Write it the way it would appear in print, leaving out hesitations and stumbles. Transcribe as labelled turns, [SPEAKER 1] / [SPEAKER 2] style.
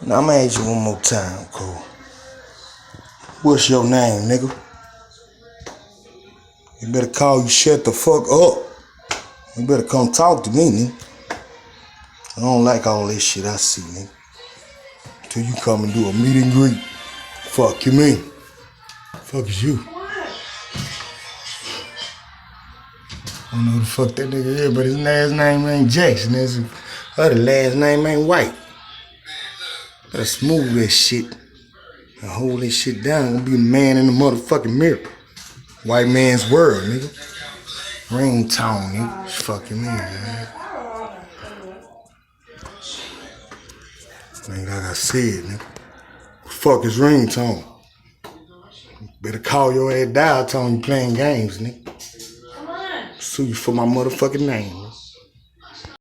[SPEAKER 1] Now I'ma ask you one more time, Cole. What's your name, nigga? You better call you shut the fuck up. You better come talk to me, nigga. I don't like all this shit I see, nigga. Till you come and do a meet and greet. Fuck you mean? Fuck is you? I don't know who the fuck that nigga is, but his last name ain't Jackson. His other last name ain't White. Better smooth that shit and hold that shit down. Gonna be a man in the motherfucking mirror. White man's world, nigga. Ringtone, nigga. Fucking man. Like I said, nigga. Fuck is ringtone? Better call your ass dial tone you playing games, nigga. Come on. Sue you for my motherfucking name.